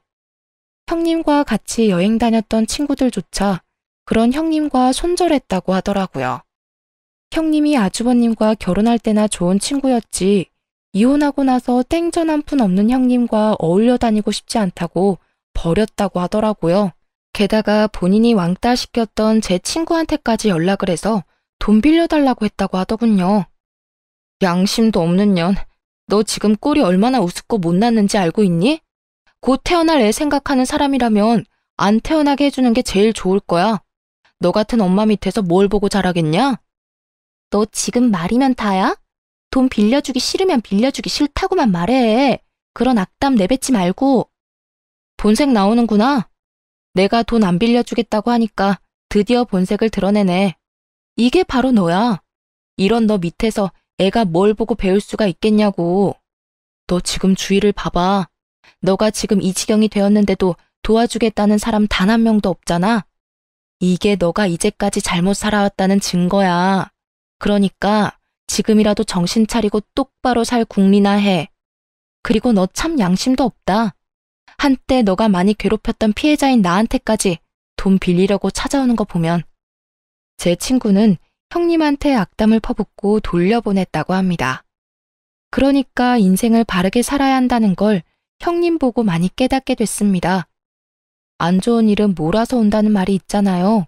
형님과 같이 여행 다녔던 친구들조차 그런 형님과 손절했다고 하더라고요. 형님이 아주버님과 결혼할 때나 좋은 친구였지 이혼하고 나서 땡전 한 푼 없는 형님과 어울려 다니고 싶지 않다고 버렸다고 하더라고요. 게다가 본인이 왕따 시켰던 제 친구한테까지 연락을 해서 돈 빌려달라고 했다고 하더군요. 양심도 없는 년, 너 지금 꼴이 얼마나 우습고 못났는지 알고 있니? 곧 태어날 애 생각하는 사람이라면 안 태어나게 해주는 게 제일 좋을 거야. 너 같은 엄마 밑에서 뭘 보고 자라겠냐? 너 지금 말이면 다야? 돈 빌려주기 싫으면 빌려주기 싫다고만 말해. 그런 악담 내뱉지 말고. 본색 나오는구나. 내가 돈 안 빌려주겠다고 하니까 드디어 본색을 드러내네. 이게 바로 너야. 이런 너 밑에서 애가 뭘 보고 배울 수가 있겠냐고. 너 지금 주위를 봐봐. 너가 지금 이 지경이 되었는데도 도와주겠다는 사람 단 한 명도 없잖아. 이게 너가 이제까지 잘못 살아왔다는 증거야. 그러니까 지금이라도 정신 차리고 똑바로 살 궁리나 해. 그리고 너 참 양심도 없다. 한때 너가 많이 괴롭혔던 피해자인 나한테까지 돈 빌리려고 찾아오는 거 보면. 제 친구는 형님한테 악담을 퍼붓고 돌려보냈다고 합니다. 그러니까 인생을 바르게 살아야 한다는 걸 형님 보고 많이 깨닫게 됐습니다. 안 좋은 일은 몰아서 온다는 말이 있잖아요.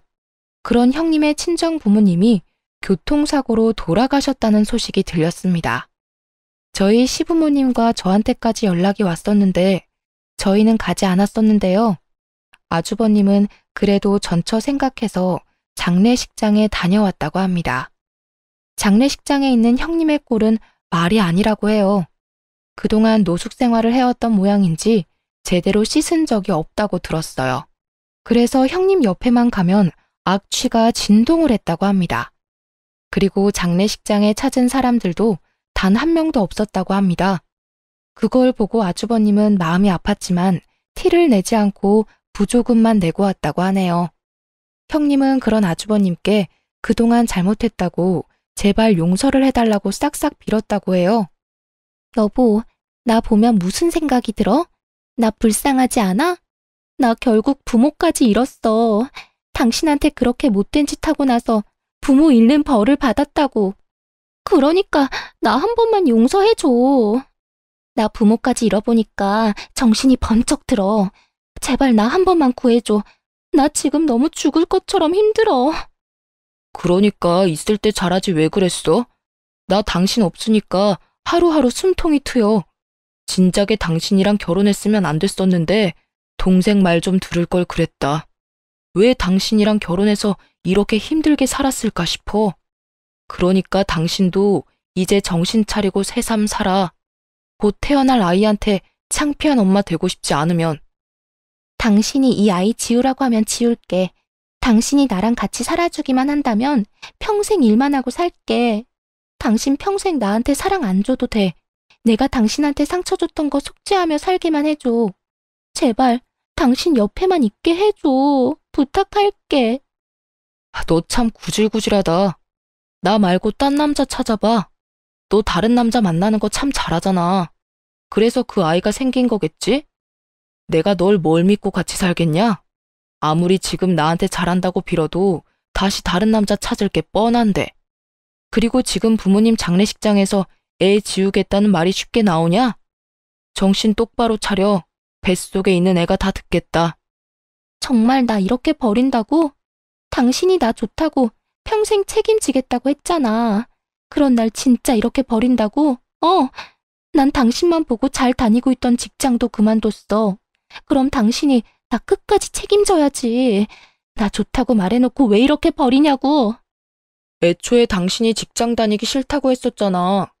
그런 형님의 친정 부모님이 교통사고로 돌아가셨다는 소식이 들렸습니다. 저희 시부모님과 저한테까지 연락이 왔었는데 저희는 가지 않았었는데요. 아주버님은 그래도 전처 생각해서 장례식장에 다녀왔다고 합니다. 장례식장에 있는 형님의 꼴은 말이 아니라고 해요. 그동안 노숙 생활을 해왔던 모양인지 제대로 씻은 적이 없다고 들었어요. 그래서 형님 옆에만 가면 악취가 진동을 했다고 합니다. 그리고 장례식장에 찾은 사람들도 단 한 명도 없었다고 합니다. 그걸 보고 아주버님은 마음이 아팠지만 티를 내지 않고 부조금만 내고 왔다고 하네요. 형님은 그런 아주버님께 그동안 잘못했다고 제발 용서를 해달라고 싹싹 빌었다고 해요. 여보, 나 보면 무슨 생각이 들어? 나 불쌍하지 않아? 나 결국 부모까지 잃었어. 당신한테 그렇게 못된 짓 하고 나서 부모 잃는 벌을 받았다고. 그러니까 나 한 번만 용서해줘. 나 부모까지 잃어보니까 정신이 번쩍 들어. 제발 나 한 번만 구해줘. 나 지금 너무 죽을 것처럼 힘들어. 그러니까 있을 때 잘하지 왜 그랬어? 나 당신 없으니까 하루하루 숨통이 트여. 진작에 당신이랑 결혼했으면 안 됐었는데 동생 말 좀 들을 걸 그랬다. 왜 당신이랑 결혼해서 이렇게 힘들게 살았을까 싶어. 그러니까 당신도 이제 정신 차리고 새삼 살아. 곧 태어날 아이한테 창피한 엄마 되고 싶지 않으면. 당신이 이 아이 지우라고 하면 지울게. 당신이 나랑 같이 살아주기만 한다면 평생 일만 하고 살게. 당신 평생 나한테 사랑 안 줘도 돼. 내가 당신한테 상처 줬던 거 속죄하며 살기만 해줘. 제발 당신 옆에만 있게 해줘. 부탁할게. 너 참 구질구질하다. 나 말고 딴 남자 찾아봐. 너 다른 남자 만나는 거 참 잘하잖아. 그래서 그 아이가 생긴 거겠지? 내가 널 뭘 믿고 같이 살겠냐? 아무리 지금 나한테 잘한다고 빌어도 다시 다른 남자 찾을 게 뻔한데. 그리고 지금 부모님 장례식장에서 애 지우겠다는 말이 쉽게 나오냐? 정신 똑바로 차려. 뱃속에 있는 애가 다 듣겠다. 정말 나 이렇게 버린다고? 당신이 나 좋다고 평생 책임지겠다고 했잖아. 그런 날 진짜 이렇게 버린다고? 난 당신만 보고 잘 다니고 있던 직장도 그만뒀어. 그럼 당신이 나 끝까지 책임져야지. 나 좋다고 말해놓고 왜 이렇게 버리냐고. 애초에 당신이 직장 다니기 싫다고 했었잖아.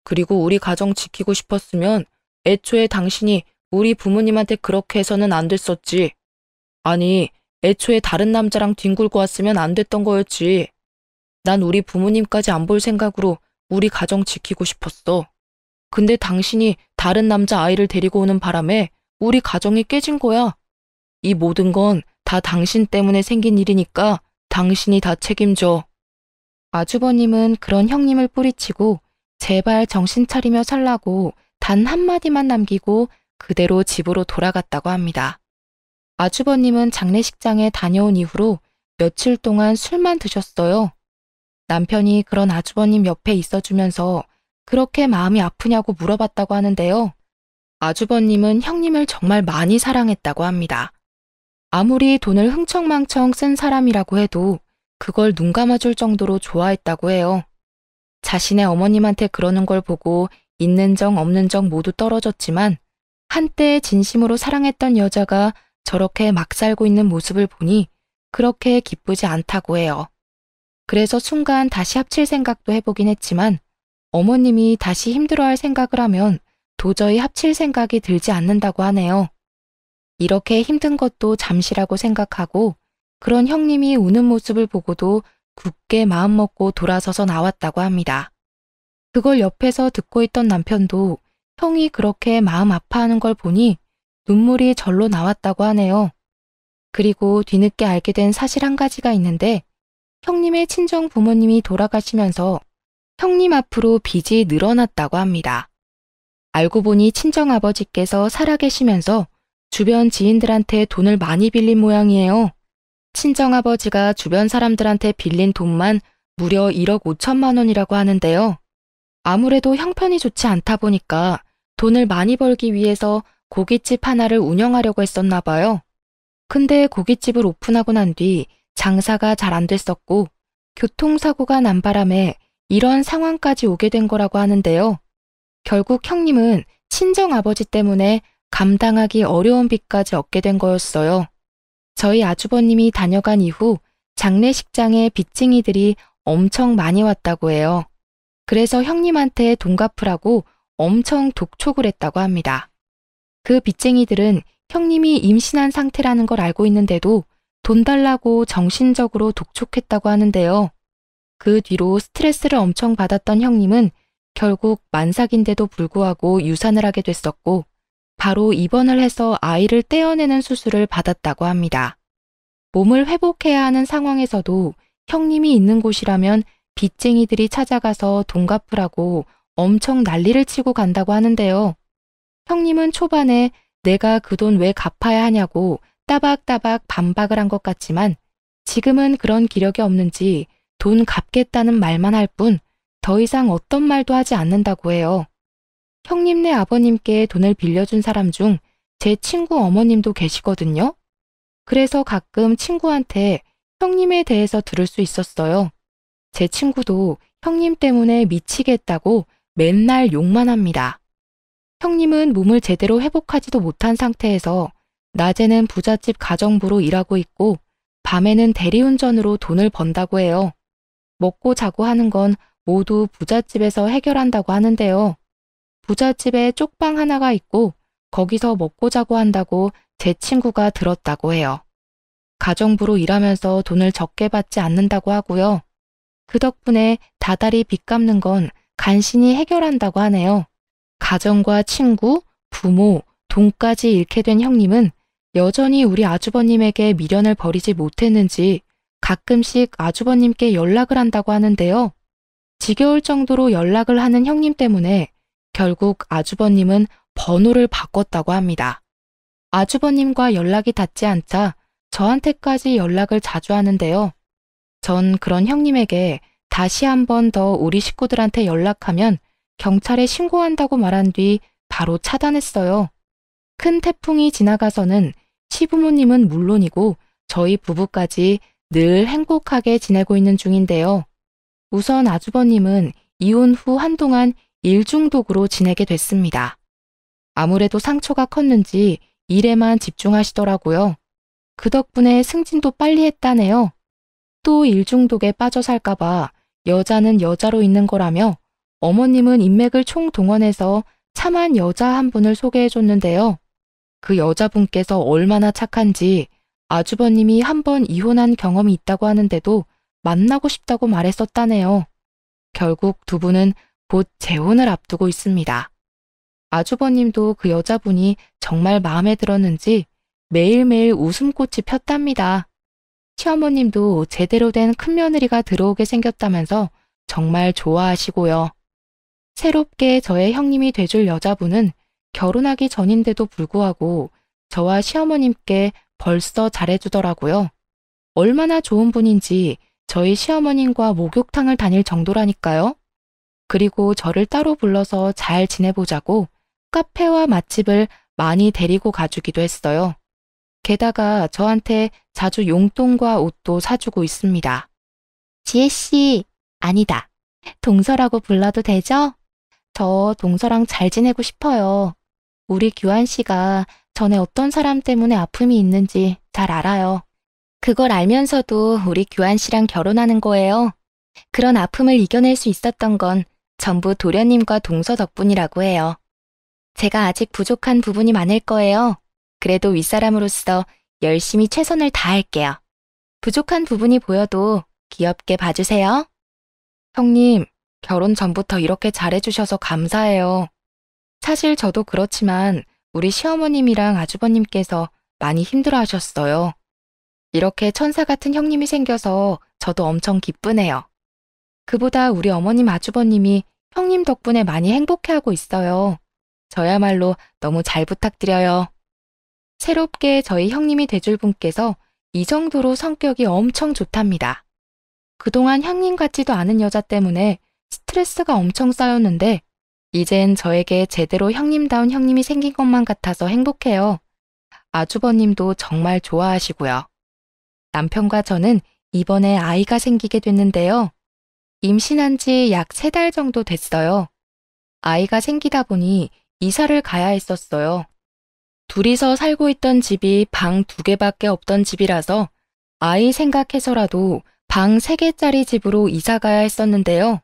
그리고 우리 가정 지키고 싶었으면 애초에 당신이 우리 부모님한테 그렇게 해서는 안 됐었지. 아니, 애초에 다른 남자랑 뒹굴고 왔으면 안 됐던 거였지. 난 우리 부모님까지 안 볼 생각으로 우리 가정 지키고 싶었어. 근데 당신이 다른 남자 아이를 데리고 오는 바람에 우리 가정이 깨진 거야. 이 모든 건 다 당신 때문에 생긴 일이니까 당신이 다 책임져. 아주버님은 그런 형님을 뿌리치고 제발 정신 차리며 살라고 단 한마디만 남기고 그대로 집으로 돌아갔다고 합니다. 아주버님은 장례식장에 다녀온 이후로 며칠 동안 술만 드셨어요. 남편이 그런 아주버님 옆에 있어주면서 그렇게 마음이 아프냐고 물어봤다고 하는데요. 아주버님은 형님을 정말 많이 사랑했다고 합니다. 아무리 돈을 흥청망청 쓴 사람이라고 해도 그걸 눈 감아줄 정도로 좋아했다고 해요. 자신의 어머님한테 그러는 걸 보고 있는 정 없는 정 모두 떨어졌지만 한때 진심으로 사랑했던 여자가 저렇게 막 살고 있는 모습을 보니 그렇게 기쁘지 않다고 해요. 그래서 순간 다시 합칠 생각도 해보긴 했지만 어머님이 다시 힘들어할 생각을 하면 도저히 합칠 생각이 들지 않는다고 하네요. 이렇게 힘든 것도 잠시라고 생각하고 그런 형님이 우는 모습을 보고도 굳게 마음먹고 돌아서서 나왔다고 합니다. 그걸 옆에서 듣고 있던 남편도 형이 그렇게 마음 아파하는 걸 보니 눈물이 절로 나왔다고 하네요. 그리고 뒤늦게 알게 된 사실 한 가지가 있는데 형님의 친정 부모님이 돌아가시면서 형님 앞으로 빚이 늘어났다고 합니다. 알고 보니 친정아버지께서 살아계시면서 주변 지인들한테 돈을 많이 빌린 모양이에요. 친정아버지가 주변 사람들한테 빌린 돈만 무려 1억 5천만 원이라고 하는데요. 아무래도 형편이 좋지 않다 보니까 돈을 많이 벌기 위해서 고깃집 하나를 운영하려고 했었나 봐요. 근데 고깃집을 오픈하고 난 뒤 장사가 잘 안 됐었고 교통사고가 난 바람에 이런 상황까지 오게 된 거라고 하는데요. 결국 형님은 친정아버지 때문에 감당하기 어려운 빚까지 얻게 된 거였어요. 저희 아주버님이 다녀간 이후 장례식장에 빚쟁이들이 엄청 많이 왔다고 해요. 그래서 형님한테 돈 갚으라고 엄청 독촉을 했다고 합니다. 그 빚쟁이들은 형님이 임신한 상태라는 걸 알고 있는데도 돈 달라고 정신적으로 독촉했다고 하는데요. 그 뒤로 스트레스를 엄청 받았던 형님은 결국 만삭인데도 불구하고 유산을 하게 됐었고 바로 입원을 해서 아이를 떼어내는 수술을 받았다고 합니다. 몸을 회복해야 하는 상황에서도 형님이 있는 곳이라면 빚쟁이들이 찾아가서 돈 갚으라고 엄청 난리를 치고 간다고 하는데요. 형님은 초반에 내가 그 돈 왜 갚아야 하냐고 따박따박 반박을 한 것 같지만 지금은 그런 기력이 없는지 돈 갚겠다는 말만 할 뿐 더 이상 어떤 말도 하지 않는다고 해요. 형님네 아버님께 돈을 빌려준 사람 중 제 친구 어머님도 계시거든요. 그래서 가끔 친구한테 형님에 대해서 들을 수 있었어요. 제 친구도 형님 때문에 미치겠다고 맨날 욕만 합니다. 형님은 몸을 제대로 회복하지도 못한 상태에서 낮에는 부잣집 가정부로 일하고 있고 밤에는 대리운전으로 돈을 번다고 해요. 먹고 자고 하는 건 모두 부잣집에서 해결한다고 하는데요. 부잣집에 쪽방 하나가 있고 거기서 먹고 자고 한다고 제 친구가 들었다고 해요. 가정부로 일하면서 돈을 적게 받지 않는다고 하고요. 그 덕분에 다달이 빚 갚는 건 간신히 해결한다고 하네요. 가정과 친구, 부모, 돈까지 잃게 된 형님은 여전히 우리 아주버님에게 미련을 버리지 못했는지 가끔씩 아주버님께 연락을 한다고 하는데요. 지겨울 정도로 연락을 하는 형님 때문에 결국 아주버님은 번호를 바꿨다고 합니다. 아주버님과 연락이 닿지 않자 저한테까지 연락을 자주 하는데요. 전 그런 형님에게 다시 한 번 더 우리 식구들한테 연락하면 경찰에 신고한다고 말한 뒤 바로 차단했어요. 큰 태풍이 지나가서는 시부모님은 물론이고 저희 부부까지 늘 행복하게 지내고 있는 중인데요. 우선 아주버님은 이혼 후 한동안 일중독으로 지내게 됐습니다. 아무래도 상처가 컸는지 일에만 집중하시더라고요. 그 덕분에 승진도 빨리 했다네요. 또 일중독에 빠져 살까봐 여자는 여자로 있는 거라며 어머님은 인맥을 총동원해서 참한 여자 한 분을 소개해 줬는데요. 그 여자분께서 얼마나 착한지 아주버님이 한 번 이혼한 경험이 있다고 하는데도 만나고 싶다고 말했었다네요. 결국 두 분은 곧 재혼을 앞두고 있습니다. 아주버님도 그 여자분이 정말 마음에 들었는지 매일매일 웃음꽃이 폈답니다. 시어머님도 제대로 된 큰며느리가 들어오게 생겼다면서 정말 좋아하시고요. 새롭게 저의 형님이 돼줄 여자분은 결혼하기 전인데도 불구하고 저와 시어머님께 벌써 잘해주더라고요. 얼마나 좋은 분인지 저희 시어머님과 목욕탕을 다닐 정도라니까요. 그리고 저를 따로 불러서 잘 지내보자고 카페와 맛집을 많이 데리고 가주기도 했어요. 게다가 저한테 자주 용돈과 옷도 사주고 있습니다. 지혜씨, 아니다. 동서라고 불러도 되죠? 저 동서랑 잘 지내고 싶어요. 우리 규환씨가 전에 어떤 사람 때문에 아픔이 있는지 잘 알아요. 그걸 알면서도 우리 규환씨랑 결혼하는 거예요. 그런 아픔을 이겨낼 수 있었던 건 전부 도련님과 동서 덕분이라고 해요. 제가 아직 부족한 부분이 많을 거예요. 그래도 윗사람으로서 열심히 최선을 다할게요. 부족한 부분이 보여도 귀엽게 봐주세요. 형님, 결혼 전부터 이렇게 잘해주셔서 감사해요. 사실 저도 그렇지만 우리 시어머님이랑 아주버님께서 많이 힘들어하셨어요. 이렇게 천사 같은 형님이 생겨서 저도 엄청 기쁘네요. 그보다 우리 어머님 아주버님이 형님 덕분에 많이 행복해하고 있어요. 저야말로 너무 잘 부탁드려요. 새롭게 저희 형님이 돼줄 분께서 이 정도로 성격이 엄청 좋답니다. 그동안 형님 같지도 않은 여자 때문에 스트레스가 엄청 쌓였는데 이젠 저에게 제대로 형님다운 형님이 생긴 것만 같아서 행복해요. 아주버님도 정말 좋아하시고요. 남편과 저는 이번에 아이가 생기게 됐는데요. 임신한 지 약 3달 정도 됐어요. 아이가 생기다 보니 이사를 가야 했었어요. 둘이서 살고 있던 집이 방 2개밖에 없던 집이라서 아이 생각해서라도 방 3개짜리 집으로 이사 가야 했었는데요.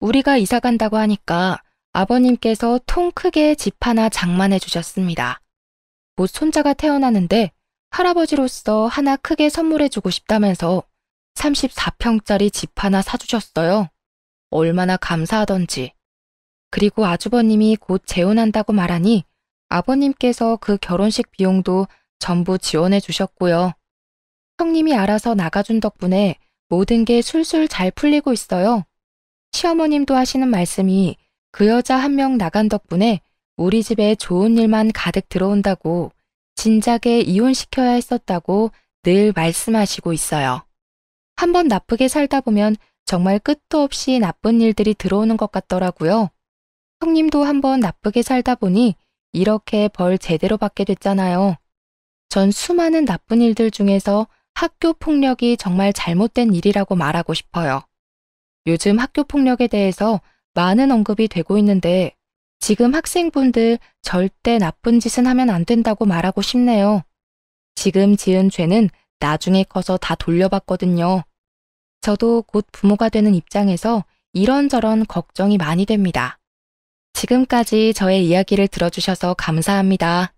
우리가 이사 간다고 하니까 아버님께서 통 크게 집 하나 장만해 주셨습니다. 곧 손자가 태어나는데 할아버지로서 하나 크게 선물해 주고 싶다면서 34평짜리 집 하나 사주셨어요. 얼마나 감사하던지. 그리고 아주버님이 곧 재혼한다고 말하니 아버님께서 그 결혼식 비용도 전부 지원해 주셨고요. 형님이 알아서 나가준 덕분에 모든 게 술술 잘 풀리고 있어요. 시어머님도 하시는 말씀이 그 여자 한 명 나간 덕분에 우리 집에 좋은 일만 가득 들어온다고 진작에 이혼시켜야 했었다고 늘 말씀하시고 있어요. 한번 나쁘게 살다 보면 정말 끝도 없이 나쁜 일들이 들어오는 것 같더라고요. 형님도 한번 나쁘게 살다 보니 이렇게 벌 제대로 받게 됐잖아요. 전 수많은 나쁜 일들 중에서 학교 폭력이 정말 잘못된 일이라고 말하고 싶어요. 요즘 학교 폭력에 대해서 많은 언급이 되고 있는데 지금 학생분들 절대 나쁜 짓은 하면 안 된다고 말하고 싶네요. 지금 지은 죄는 나중에 커서 다 돌려받거든요. 저도 곧 부모가 되는 입장에서 이런저런 걱정이 많이 됩니다. 지금까지 저의 이야기를 들어주셔서 감사합니다.